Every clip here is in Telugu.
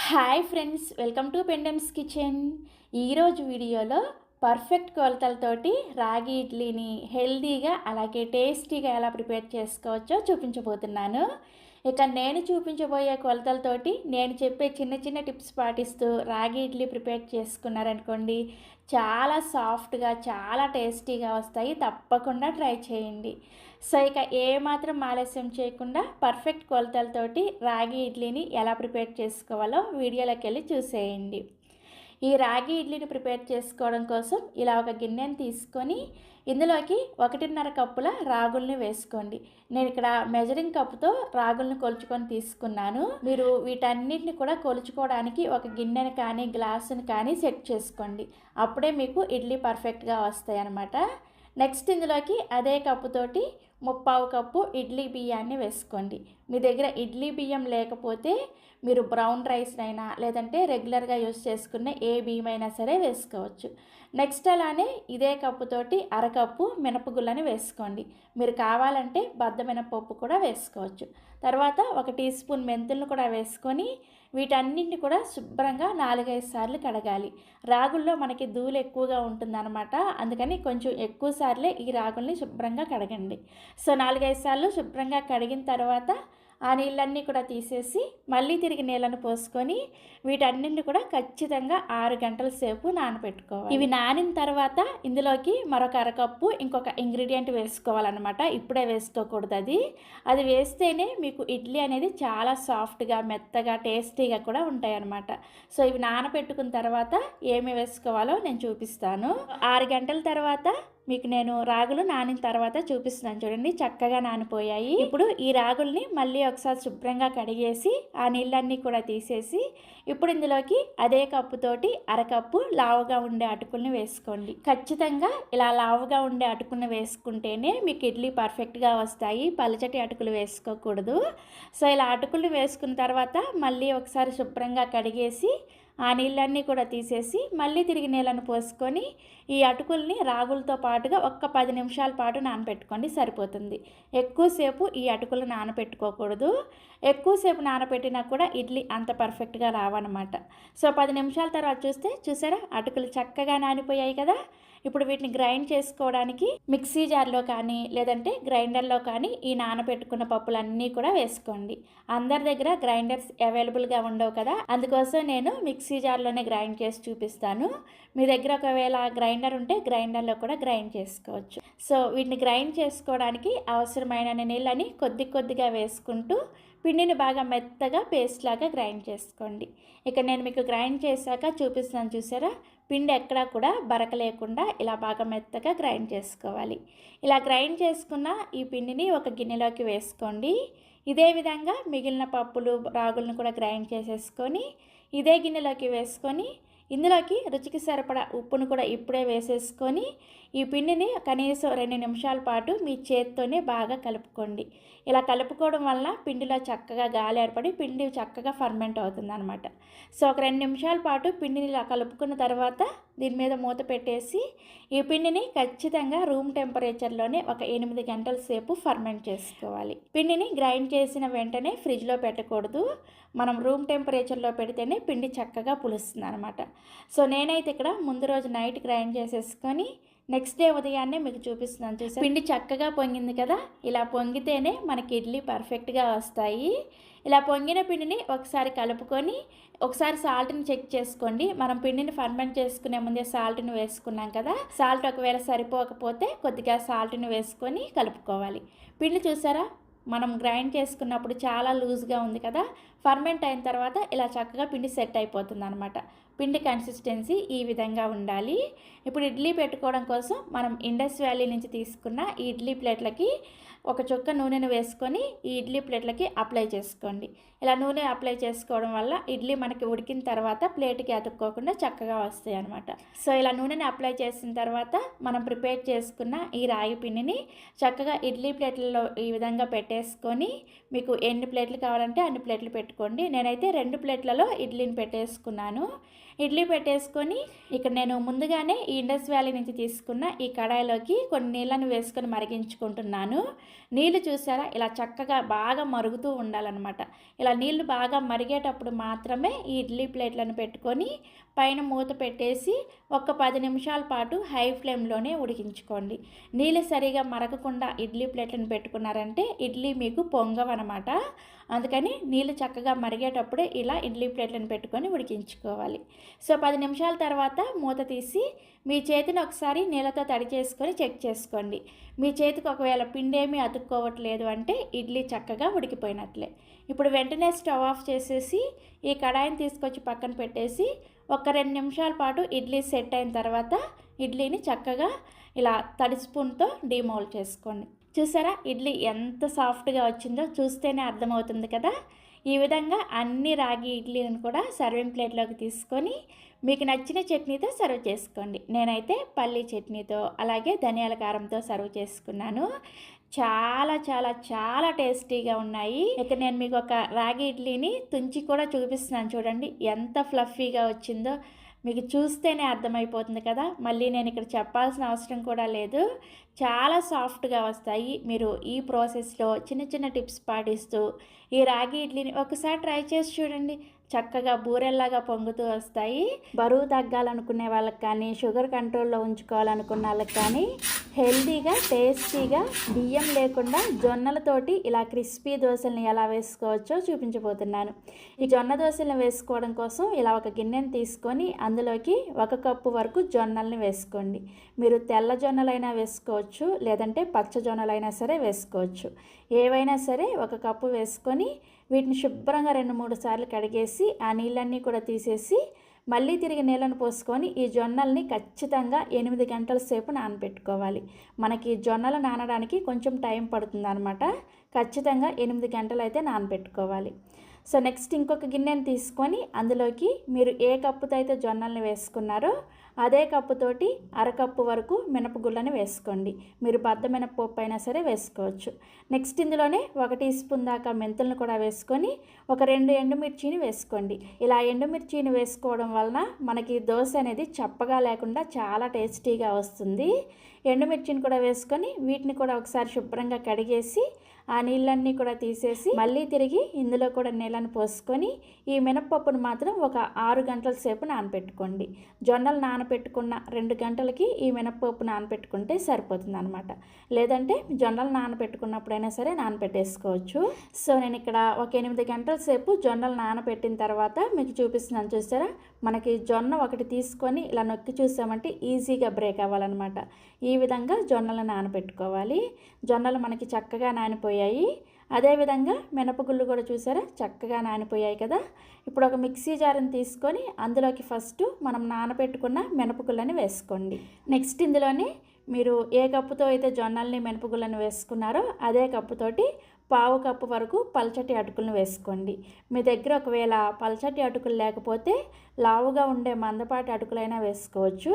హాయ్ ఫ్రెండ్స్, వెల్కమ్ టు పెండమ్స్ కిచెన్. ఈరోజు వీడియోలో పర్ఫెక్ట్ కొలతలతోటి రాగి ఇడ్లీని హెల్దీగా అలాగే టేస్టీగా ఎలా ప్రిపేర్ చేసుకోవచ్చో చూపించబోతున్నాను. ఇక నేను చూపించబోయే కొలతలతోటి నేను చెప్పే చిన్న చిన్న టిప్స్ పాటిస్తూ రాగి ఇడ్లీ ప్రిపేర్ చేసుకున్నారనుకోండి, చాలా సాఫ్ట్గా చాలా టేస్టీగా వస్తాయి. తప్పకుండా ట్రై చేయండి. సో ఇక ఏమాత్రం ఆలస్యం చేయకుండా పర్ఫెక్ట్ కొలతలతోటి రాగి ఇడ్లీని ఎలా ప్రిపేర్ చేసుకోవాలో వీడియోలోకి వెళ్ళి చూసేయండి. ఈ రాగి ఇడ్లీని ప్రిపేర్ చేసుకోవడం కోసం ఇలా ఒక గిన్నెని తీసుకొని ఇందులోకి 1.5 కప్పుల రాగుల్ని వేసుకోండి. నేను ఇక్కడ మెజరింగ్ కప్పుతో రాగుల్ని కొలుచుకొని తీసుకున్నాను. మీరు వీటన్నిటిని కూడా కొలుచుకోవడానికి ఒక గిన్నెని కానీ గ్లాసుని కానీ సెట్ చేసుకోండి. అప్పుడే మీకు ఇడ్లీ పర్ఫెక్ట్గా వస్తాయి అన్నమాట. నెక్స్ట్ ఇందులోకి అదే కప్పుతోటి 3/4 కప్పు ఇడ్లీ బియ్యాన్ని వేసుకోండి. మీ దగ్గర ఇడ్లీ బియ్యం లేకపోతే మీరు బ్రౌన్ రైస్ అయినా లేదంటే రెగ్యులర్గా యూస్ చేసుకునే ఏ బియ్యం అయినా సరే వేసుకోవచ్చు. నెక్స్ట్ అలానే ఇదే కప్పుతోటి 1/2 కప్పు మినపగుళ్ళని వేసుకోండి. మీరు కావాలంటే బద్ద మినపప్పు కూడా వేసుకోవచ్చు. తర్వాత 1 టీ స్పూన్ మెంతులను కూడా వేసుకొని వీటన్నింటిని కూడా శుభ్రంగా 4-5 సార్లు కడగాలి. రాగుల్లో మనకి ధూళి ఎక్కువగా ఉంటుందన్నమాట. అందుకని కొంచెం ఎక్కువ సార్లే ఈ రాగుల్ని శుభ్రంగా కడగండి. సో 4-5 సార్లు శుభ్రంగా కడిగిన తర్వాత ఆ నీళ్ళన్నీ కూడా తీసేసి మళ్ళీ తిరిగి నీళ్ళను పోసుకొని వీటన్నింటిని కూడా ఖచ్చితంగా 6 గంటల సేపు నానబెట్టుకోవాలి. ఇవి నానిన తర్వాత ఇందులోకి మరొక 1/2 కప్పు ఇంకొక ఇంగ్రీడియంట్ వేసుకోవాలన్నమాట. ఇప్పుడే వేసుకోకూడదు. అది వేస్తేనే మీకు ఇడ్లీ అనేది చాలా సాఫ్ట్గా మెత్తగా టేస్టీగా కూడా ఉంటాయి అన్నమాట. సో ఇవి నానబెట్టుకున్న తర్వాత ఏమి వేసుకోవాలో నేను చూపిస్తాను. 6 గంటల తర్వాత మీకు నేను రాగులు నానిన తర్వాత చూపిస్తున్నాను. చూడండి, చక్కగా నానిపోయాయి. ఇప్పుడు ఈ రాగుల్ని మళ్ళీ ఒకసారి శుభ్రంగా కడిగేసి ఆ నీళ్ళన్నీ కూడా తీసేసి ఇప్పుడు ఇందులోకి అదే కప్పుతోటి 1/2 కప్పు లావుగా ఉండే అటుకుల్ని వేసుకోండి. ఖచ్చితంగా ఇలా లావుగా ఉండే అటుకుల్ని వేసుకుంటేనే మీకు ఇడ్లీ పర్ఫెక్ట్గా వస్తాయి. పలచటి అటుకులు వేసుకోకూడదు. సో ఇలా అటుకుల్ని వేసుకున్న తర్వాత మళ్ళీ ఒకసారి శుభ్రంగా కడిగేసి ఆ నీళ్ళన్నీ కూడా తీసేసి మళ్ళీ తిరిగి నీళ్ళను పోసుకొని ఈ అటుకుల్ని రాగులతో పాటుగా ఒక్క 10 నిమిషాల పాటు నానబెట్టుకోండి, సరిపోతుంది. ఎక్కువసేపు ఈ అటుకులు నానబెట్టుకోకూడదు. ఎక్కువసేపు నానబెట్టినా కూడా ఇడ్లీ అంత పర్ఫెక్ట్గా రావన్నమాట. సో 10 నిమిషాల తర్వాత చూసారా అటుకులు చక్కగా నానిపోయాయి కదా. ఇప్పుడు వీటిని గ్రైండ్ చేసుకోవడానికి మిక్సీ జార్లో కానీ లేదంటే గ్రైండర్లో కానీ ఈ నానబెట్టుకున్న పప్పులన్నీ కూడా వేసుకోండి. అందరి దగ్గర గ్రైండర్స్ అవైలబుల్గా ఉండవు కదా, అందుకోసం నేను మిక్సీ జార్లోనే గ్రైండ్ చేసి చూపిస్తాను. మీ దగ్గర ఒకవేళ గ్రైండర్ ఉంటే గ్రైండర్లో కూడా గ్రైండ్ చేసుకోవచ్చు. సో వీటిని గ్రైండ్ చేసుకోవడానికి అవసరమైన నీళ్ళని కొద్దిగా వేసుకుంటూ పిండిని బాగా మెత్తగా పేస్ట్ లాగా గ్రైండ్ చేసుకోండి. ఇక నేను మీకు గ్రైండ్ చేశాక చూపిస్తున్నాను. చూసారా, పిండి ఎక్కడా కూడా బరక లేకుండా ఇలా బాగా మెత్తగా గ్రైండ్ చేసుకోవాలి. ఇలా గ్రైండ్ చేసుకున్న ఈ పిండిని ఒక గిన్నెలోకి వేసుకోండి. ఇదే విధంగా మిగిలిన పప్పులు రాగులను కూడా గ్రైండ్ చేసేసుకొని ఇదే గిన్నెలోకి వేసుకొని ఇందులోకి రుచికి సరిపడా ఉప్పును కూడా ఇప్పుడే వేసేసుకొని ఈ పిండిని కనీసం 2 నిమిషాల పాటు మీ చేత్తోనే బాగా కలుపుకోండి. ఇలా కలుపుకోవడం వల్ల పిండిలో చక్కగా గాలి ఏర్పడి పిండి చక్కగా ఫర్మెంట్ అవుతుంది అనమాట. సో ఒక 2 నిమిషాల పాటు పిండిని ఇలా కలుపుకున్న తర్వాత దీని మీద మూత పెట్టేసి ఈ పిండిని ఖచ్చితంగా రూమ్ టెంపరేచర్లోనే ఒక 8 గంటల సేపు ఫర్మెంట్ చేసుకోవాలి. పిండిని గ్రైండ్ చేసిన వెంటనే ఫ్రిడ్జ్లో పెట్టకూడదు. మనం రూమ్ టెంపరేచర్లో పెడితేనే పిండి చక్కగా పులుస్తుంది అనమాట. సో నేనైతే ఇక్కడ ముందు రోజు నైట్ గ్రైండ్ చేసేసుకొని నెక్స్ట్ డే ఉదయాన్నే మీకు చూపిస్తున్నాను. చూసి పిండి చక్కగా పొంగింది కదా, ఇలా పొంగితేనే మనకి ఇడ్లీ పర్ఫెక్ట్గా వస్తాయి. ఇలా పొంగిన పిండిని ఒకసారి కలుపుకొని ఒకసారి సాల్ట్ని చెక్ చేసుకోండి. మనం పిండిని ఫర్మెంట్ చేసుకునే ముందే సాల్ట్ని వేసుకున్నాం కదా, సాల్ట్ ఒకవేళ సరిపోకపోతే కొద్దిగా సాల్ట్ని వేసుకొని కలుపుకోవాలి. పిండి చూసారా, మనం గ్రైండ్ చేసుకున్నప్పుడు చాలా లూజ్గా ఉంది కదా, ఫర్మెంట్ అయిన తర్వాత ఇలా చక్కగా పిండి సెట్ అయిపోతుంది అనమాట. పిండి కన్సిస్టెన్సీ ఈ విధంగా ఉండాలి. ఇప్పుడు ఇడ్లీ పెట్టుకోవడం కోసం మనం ఇండస్ వ్యాలీ నుంచి తీసుకున్న ఈ ఇడ్లీ ప్లేట్లకి ఒక చుక్క నూనెను వేసుకొని ఈ ఇడ్లీ ప్లేట్లకి అప్లై చేసుకోండి. ఇలా నూనె అప్లై చేసుకోవడం వల్ల ఇడ్లీ మనకి ఉడికిన తర్వాత ప్లేట్కి అతుక్కోకుండా చక్కగా వస్తాయి అనమాట. సో ఇలా నూనెని అప్లై చేసిన తర్వాత మనం ప్రిపేర్ చేసుకున్న ఈ రాగి పిండిని చక్కగా ఇడ్లీ ప్లేట్లలో ఈ విధంగా పెట్టేసుకొని మీకు ఎన్ని ప్లేట్లు కావాలంటే అన్ని ప్లేట్లు పెట్టుకోండి. నేనైతే 2 ప్లేట్లలో ఇడ్లీని పెట్టేసుకున్నాను. ఇడ్లీ పెట్టేసుకొని ఇక్కడ నేను ముందుగానే ఈ ఇండస్ వ్యాలీ నుంచి తీసుకున్న ఈ కడాయిలోకి కొన్ని నీళ్ళను వేసుకొని మరిగించుకుంటున్నాను. నీళ్ళు చూసారా ఇలా చక్కగా బాగా మరుగుతూ ఉండాలన్నమాట. ఇలా నీళ్లు బాగా మరిగేటప్పుడు మాత్రమే ఈ ఇడ్లీ ప్లేట్లను పెట్టుకొని పైన మూత పెట్టేసి ఒక 10 నిమిషాల పాటు హై ఫ్లేమ్లోనే ఉడికించుకోండి. నీళ్ళు సరిగా మరగకుండా ఇడ్లీ ప్లేట్లను పెట్టుకున్నారంటే ఇడ్లీ మీకు పొంగవన్నమాట. అందుకని నీళ్ళు చక్కగా మరిగేటప్పుడే ఇలా ఇడ్లీ ప్లేట్లను పెట్టుకొని ఉడికించుకోవాలి. సో 10 నిమిషాల తర్వాత మూత తీసి మీ చేతిని ఒకసారి నీళ్ళతో తడి చేసుకొని చెక్ చేసుకోండి. మీ చేతికి ఒకవేళ పిండి ఏమీ అతుక్కోవట్లేదు అంటే ఇడ్లీ చక్కగా ఉడికిపోయినట్లే. ఇప్పుడు వెంటనే స్టవ్ ఆఫ్ చేసేసి ఈ కడాయిని తీసుకొచ్చి పక్కన పెట్టేసి ఒక 2 నిమిషాల పాటు ఇడ్లీ సెట్ అయిన తర్వాత ఇడ్లీని చక్కగా ఇలా తడి స్పూన్తో డీమోల్డ్ చేసుకోండి. చూసారా ఇడ్లీ ఎంత సాఫ్ట్గా వచ్చిందో చూస్తేనే అర్థమవుతుంది కదా. ఈ విధంగా అన్ని రాగి ఇడ్లీలను కూడా సర్వింగ్ ప్లేట్లోకి తీసుకొని మీకు నచ్చిన చట్నీతో సర్వ్ చేసుకోండి. నేనైతే పల్లీ చట్నీతో అలాగే ధనియాల కారంతో సర్వ్ చేసుకున్నాను. చాలా చాలా చాలా టేస్టీగా ఉన్నాయి. ఇక నేను మీకు ఒక రాగి ఇడ్లీని తుంచి కూడా చూపిస్తున్నాను చూడండి, ఎంత ఫ్లఫీగా వచ్చిందో మీకు చూస్తేనే అర్థమైపోతుంది కదా. మళ్ళీ నేను ఇక్కడ చెప్పాల్సిన అవసరం కూడా లేదు. చాలా సాఫ్ట్గా వస్తాయి. మీరు ఈ ప్రాసెస్లో చిన్న చిన్న టిప్స్ పాటిస్తూ ఈ రాగి ఇడ్లీని ఒకసారి ట్రై చేసి చూడండి. చక్కగా బూరెల్లాగా పొంగుతూ వస్తాయి. బరువు తగ్గాలనుకునే వాళ్ళకి కానీ, షుగర్ కంట్రోల్లో ఉంచుకోవాలనుకున్న వాళ్ళకి కానీ హెల్తీగా టేస్టీగా బియ్యం లేకుండా జొన్నలతోటి ఇలా క్రిస్పీ దోశల్ని ఎలా వేసుకోవచ్చో చూపించబోతున్నాను. ఈ జొన్న దోశలను వేసుకోవడం కోసం ఇలా ఒక గిన్నెని తీసుకొని అందులోకి 1 కప్పు వరకు జొన్నల్ని వేసుకోండి. మీరు తెల్ల జొన్నలైనా వేసుకోవచ్చు, లేదంటే పచ్చ జొన్నలైనా సరే వేసుకోవచ్చు. ఏవైనా సరే 1 కప్పు వేసుకొని వీటిని శుభ్రంగా 2-3 సార్లు కడిగేసి ఆ నీళ్ళన్నీ కూడా తీసేసి మళ్ళీ తిరిగి నీళ్ళను పోసుకొని ఈ జొన్నల్ని ఖచ్చితంగా 8 గంటల సేపు నానబెట్టుకోవాలి. మనకి జొన్నలు నానడానికి కొంచెం టైం పడుతుంది అనమాట. ఖచ్చితంగా 8 గంటలు అయితే నానబెట్టుకోవాలి. సో నెక్స్ట్ ఇంకొక గిన్నెని తీసుకొని అందులోకి మీరు ఏ కప్పుతో అయితే జొన్నల్ని వేసుకున్నారో అదే కప్పుతోటి 1/2 కప్పు వరకు మినపగుళ్ళని వేసుకోండి. మీరు బద్ద మినపప్పు అయినా సరే వేసుకోవచ్చు. నెక్స్ట్ ఇందులోనే 1 టీ స్పూన్ దాకా మెంతులను కూడా వేసుకొని ఒక 2 ఎండుమిర్చిని వేసుకోండి. ఇలా ఎండుమిర్చిని వేసుకోవడం వలన మనకి దోశ అనేది చప్పగా లేకుండా చాలా టేస్టీగా వస్తుంది. ఎండుమిర్చిని కూడా వేసుకొని వీటిని కూడా ఒకసారి శుభ్రంగా కడిగేసి ఆ నీళ్ళన్నీ కూడా తీసేసి మళ్ళీ తిరిగి ఇందులో కూడా నీళ్ళని పోసుకొని ఈ మినపప్పును మాత్రం ఒక 6 గంటల సేపు నానబెట్టుకోండి. జొన్నలు నానబెట్టుకున్న 2 గంటలకి ఈ మినపప్పు నానబెట్టుకుంటే సరిపోతుంది అనమాట. లేదంటే జొన్నలు నానబెట్టుకున్నప్పుడైనా సరే నానబెట్టేసుకోవచ్చు. సో నేను ఇక్కడ ఒక 8 గంటల సేపు జొన్నలు నానబెట్టిన తర్వాత మీకు చూపిస్తున్నాను. చూసారా, మనకి జొన్న ఒకటి తీసుకొని ఇలా నొక్కి చూసామంటే ఈజీగా బ్రేక్ అవ్వాలన్నమాట. ఈ విధంగా జొన్నలు నానబెట్టుకోవాలి. జొన్నలు మనకి చక్కగా నానిపోయాయి. అదేవిధంగా మినపగుళ్ళు కూడా చూసారా చక్కగా నానిపోయాయి కదా. ఇప్పుడు ఒక మిక్సీ జార్ని తీసుకొని అందులోకి ఫస్ట్ మనం నానబెట్టుకున్న మినపగుళ్ళని వేసుకోండి. నెక్స్ట్ ఇందులోని మీరు ఏ కప్పుతో అయితే జొన్నల్ని మినపగుళ్ళని వేసుకున్నారో అదే కప్పుతోటి 1/2 కప్పు వరకు పల్చటి అటుకులను వేసుకోండి. మీ దగ్గర ఒకవేళ పల్చటి అటుకులు లేకపోతే లావుగా ఉండే మందపాటి అటుకులైనా వేసుకోవచ్చు.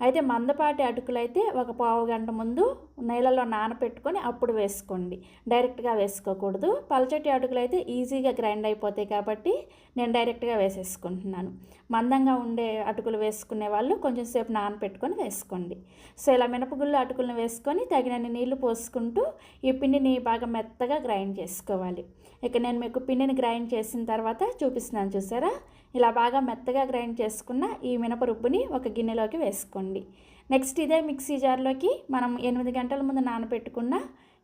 అయితే మందపాటి అటుకులు అయితే ఒక 1/2 గంట ముందు నీళ్ళలో నానబెట్టుకొని అప్పుడు వేసుకోండి, డైరెక్ట్గా వేసుకోకూడదు. పల్చటి అటుకులు అయితే ఈజీగా గ్రైండ్ అయిపోతాయి కాబట్టి నేను డైరెక్ట్గా వేసేసుకుంటున్నాను. మందంగా ఉండే అటుకులు వేసుకునే వాళ్ళు కొంచెం సేపు నానబెట్టుకొని వేసుకోండి. సో ఇలా మినపగుళ్ళు అటుకులను వేసుకొని తగినన్ని నీళ్లు పోసుకుంటూ ఈ పిండిని బాగా మెత్తగా గ్రైండ్ చేసుకోవాలి. ఇక నేను మీకు పిండిని గ్రైండ్ చేసిన తర్వాత చూపిస్తున్నాను. చూసారా, ఇలా బాగా మెత్తగా గ్రైండ్ చేసుకున్న ఈ మినప రుబ్బుని ఒక గిన్నెలోకి వేసుకోండి. నెక్స్ట్ ఇదే మిక్సీ జార్లోకి మనం 8 గంటల ముందు నానబెట్టుకున్న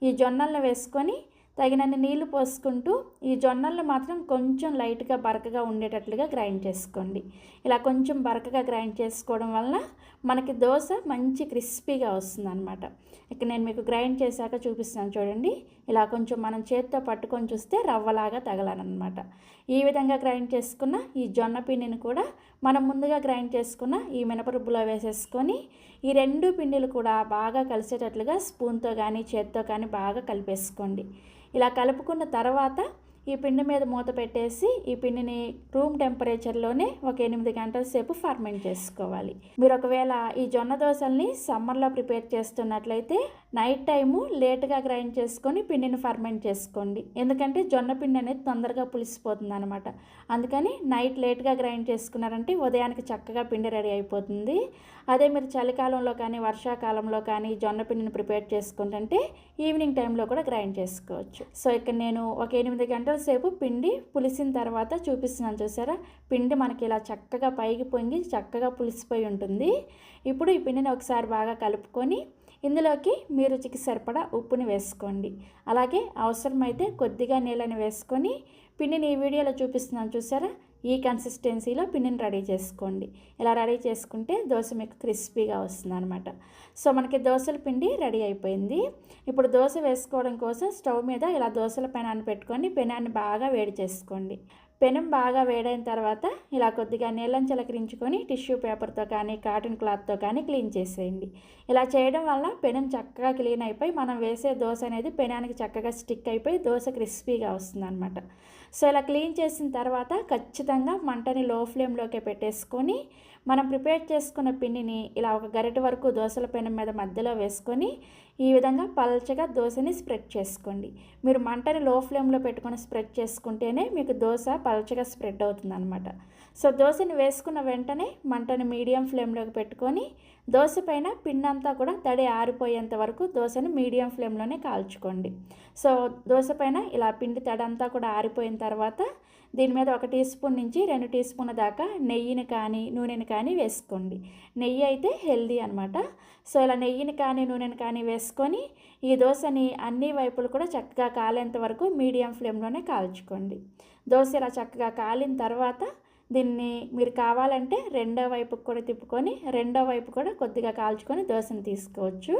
ఈ జొన్నలను వేసుకొని తగినన్ని నీళ్లు పోసుకుంటూ ఈ జొన్నలను మాత్రం కొంచెం లైట్గా బరకగా ఉండేటట్లుగా గ్రైండ్ చేసుకోండి. ఇలా కొంచెం బరకగా గ్రైండ్ చేసుకోవడం వలన మనకి దోశ మంచి క్రిస్పీగా వస్తుందన్నమాట. ఇక నేను మీకు గ్రైండ్ చేశాక చూపిస్తాను చూడండి. ఇలా కొంచెం మనం చేతితో పట్టుకొని చూస్తే రవ్వలాగా తగలనమాట. ఈ విధంగా గ్రైండ్ చేసుకున్న ఈ జొన్న పిండిని కూడా మనం ముందుగా గ్రైండ్ చేసుకున్న ఈ మినపరుబ్బులో వేసేసుకొని ఈ 2 పిండిలు కూడా బాగా కలిసేటట్లుగా స్పూన్తో కానీ చేత్తో కానీ బాగా కలిపేసుకోండి. ఇలా కలుపుకున్న తర్వాత ఈ పిండి మీద మూత పెట్టేసి ఈ పిండిని రూమ్ టెంపరేచర్లోనే ఒక 8 గంటల సేపు ఫర్మెంట్ చేసుకోవాలి. మీరు ఒకవేళ ఈ జొన్న దోశల్ని సమ్మర్లో ప్రిపేర్ చేస్తున్నట్లయితే నైట్ టైము లేట్గా గ్రైండ్ చేసుకొని పిండిని ఫర్మెంట్ చేసుకోండి. ఎందుకంటే జొన్న పిండి అనేది తొందరగా పులిసిపోతుంది అనమాట. అందుకని నైట్ లేట్గా గ్రైండ్ చేసుకున్నారంటే ఉదయానికి చక్కగా పిండి రెడీ అయిపోతుంది. అదే మీరు చలికాలంలో కానీ వర్షాకాలంలో కానీ జొన్న పిండిని ప్రిపేర్ చేసుకుంటుంటే ఈవినింగ్ టైంలో కూడా గ్రైండ్ చేసుకోవచ్చు. సో ఇక్కడ నేను ఒక 8 గంటల సేపు పిండి పులిసిన తర్వాత చూపిస్తున్నాను, చూసారా? పిండి మనకి ఇలా చక్కగా పైకి పొంగి చక్కగా పులిసిపోయి ఉంటుంది. ఇప్పుడు ఈ పిండిని ఒకసారి బాగా కలుపుకొని ఇందులోకి మీ రుచికి సరిపడా ఉప్పుని వేసుకోండి. అలాగే అవసరమైతే కొద్దిగా నీళ్ళని వేసుకొని పిండిని ఈ వీడియోలో చూపిస్తున్నాను, చూసారా? ఈ కన్సిస్టెన్సీలో పిండిని రెడీ చేసుకోండి. ఇలా రెడీ చేసుకుంటే దోశ మీకు క్రిస్పీగా వస్తుంది అనమాట. సో మనకి దోశల పిండి రెడీ అయిపోయింది. ఇప్పుడు దోశ వేసుకోవడం కోసం స్టవ్ మీద ఇలా దోశల పెనాన్ని పెట్టుకొని పెనాన్ని బాగా వేడి చేసుకోండి. పెనం బాగా వేడైన తర్వాత ఇలా కొద్దిగా నీళ్ళని చిలకరించుకొని టిష్యూ పేపర్తో కానీ కాటన్ క్లాత్తో కానీ క్లీన్ చేసేయండి. ఇలా చేయడం వల్ల పెనం చక్కగా క్లీన్ అయిపోయి మనం వేసే దోశ అనేది పెనానికి చక్కగా స్టిక్ అయిపోయి దోశ క్రిస్పీగా వస్తుంది అనమాట. సో ఇలా క్లీన్ చేసిన తర్వాత ఖచ్చితంగా మంటని లో ఫ్లేమ్లోకి పెట్టేసుకొని మనం ప్రిపేర్ చేసుకున్న పిండిని ఇలా ఒక గరిటె వరకు దోశల పెనం మీద మధ్యలో వేసుకొని ఈ విధంగా పల్చగా దోశని స్ప్రెడ్ చేసుకోండి. మీరు మంటని లో ఫ్లేమ్లో పెట్టుకొని స్ప్రెడ్ చేసుకుంటేనే మీకు దోశ పల్చగా స్ప్రెడ్ అవుతుంది అనమాట. సో దోశని వేసుకున్న వెంటనే మంటని మీడియం ఫ్లేమ్లోకి పెట్టుకొని దోశ పైన పిండి అంతా కూడా తడి ఆరిపోయేంత వరకు దోశని మీడియం ఫ్లేమ్లోనే కాల్చుకోండి. సో దోశ పైన ఇలా పిండి తడి అంతా కూడా ఆరిపోయిన తర్వాత దీని మీద 1 టీ స్పూన్ నుంచి 2 టీ స్పూన్ల దాకా నెయ్యిని కానీ నూనెని కానీ వేసుకోండి. నెయ్యి అయితే హెల్దీ అనమాట. సో ఇలా నెయ్యిని కానీ నూనెని కానీ వేసుకొని ఈ దోశని అన్ని వైపులు కూడా చక్కగా కాలేంత వరకు మీడియం ఫ్లేమ్లోనే కాల్చుకోండి. దోశ ఇలా చక్కగా కాలిన తర్వాత దీన్ని మీరు కావాలంటే రెండో వైపుకి కూడా తిప్పుకొని రెండో వైపు కూడా కొద్దిగా కాల్చుకొని దోశను తీసుకోవచ్చు.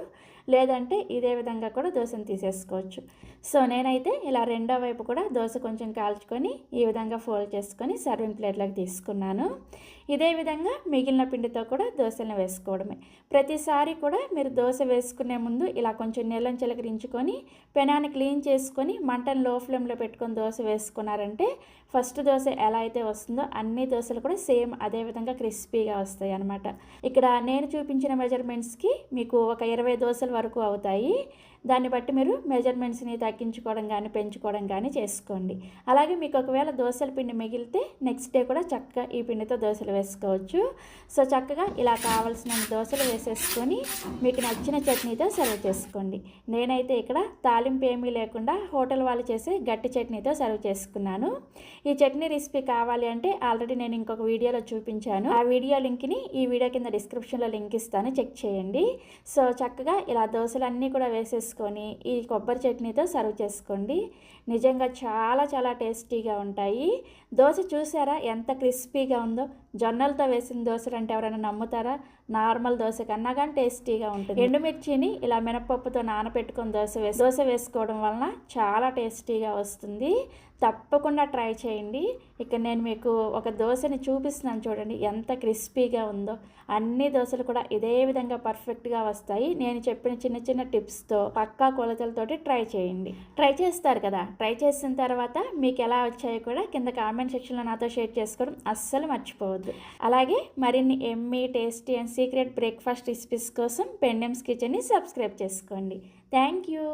లేదంటే ఇదే విధంగా కూడా దోశను తీసేసుకోవచ్చు. సో నేనైతే ఇలా రెండో వైపు కూడా దోశ కొంచెం కాల్చుకొని ఈ విధంగా ఫోల్డ్ చేసుకొని సర్వింగ్ ప్లేట్లోకి తీసుకున్నాను. ఇదే విధంగా మిగిలిన పిండితో కూడా దోశలను వేసుకోవడమే. ప్రతిసారి కూడా మీరు దోశ వేసుకునే ముందు ఇలా కొంచెం నీళ్ళని చిలకరించుకొని పెనాన్ని క్లీన్ చేసుకొని మంటను లో ఫ్లేమ్లో పెట్టుకొని దోశ వేసుకున్నారంటే ఫస్ట్ దోశ ఎలా అయితే వస్తుందో అన్ని దోశలు కూడా సేమ్ అదే విధంగా క్రిస్పీగా వస్తాయి అన్నమాట. ఇక్కడ నేను చూపించిన మెజర్మెంట్స్కి మీకు ఒక 20 దోశల వరకు అవుతాయి. దాన్ని బట్టి మీరు మెజర్మెంట్స్ని తగ్గించుకోవడం కానీ పెంచుకోవడం కానీ చేసుకోండి. అలాగే మీకు ఒకవేళ దోశల పిండి మిగిలితే నెక్స్ట్ డే కూడా చక్కగా ఈ పిండితో దోశలు వేసుకోవచ్చు. సో చక్కగా ఇలా కావాల్సిన దోశలు వేసేసుకొని మీకు నచ్చిన చట్నీతో సర్వ్ చేసుకోండి. నేనైతే ఇక్కడ తాలింపు ఏమీ లేకుండా హోటల్ వాళ్ళు చేసే గట్టి చట్నీతో సర్వ్ చేసుకున్నాను. ఈ చట్నీ రెసిపీ కావాలి అంటే ఆల్రెడీ నేను ఇంకొక వీడియోలో చూపించాను. ఆ వీడియో లింక్ని ఈ వీడియో కింద డిస్క్రిప్షన్లో లింక్ ఇస్తాను, చెక్ చేయండి. సో చక్కగా ఇలా దోశలన్నీ కూడా వేసేసుకొని ఈ కొబ్బరి చట్నీతో సర్వ్ చేసుకోండి. నిజంగా చాలా చాలా టేస్టీగా ఉంటాయి. దోశ చూసారా ఎంత క్రిస్పీగా ఉందో? జొన్నలతో వేసిన దోశలు అంటే ఎవరైనా నమ్ముతారా? నార్మల్ దోశ కన్నా కానీ టేస్టీగా ఉంటుంది. ఎండుమిర్చిని ఇలా మినపప్పుతో నానబెట్టుకొని దోశ వేసుకోవడం వలన చాలా టేస్టీగా వస్తుంది. తప్పకుండా ట్రై చేయండి. ఇక్కడ నేను మీకు ఒక దోశని చూపిస్తున్నాను, చూడండి ఎంత క్రిస్పీగా ఉందో. అన్ని దోశలు కూడా ఇదే విధంగా పర్ఫెక్ట్గా వస్తాయి. నేను చెప్పిన చిన్న చిన్న టిప్స్తో పక్కా కొలతలతోటి ట్రై చేయండి. ట్రై చేస్తారు కదా, ట్రై చేసిన తర్వాత మీకు ఎలా వచ్చాయో కూడా కింద కామెంట్ సెక్షన్లో నాతో షేర్ చేసుకోవడం అస్సలు మర్చిపోవద్దు. అలాగే మరిన్ని Emmy tasty and secret breakfast recipes కోసం పెండెమ్స్ కిచెన్ని సబ్స్క్రైబ్ చేసుకోండి. Thank you.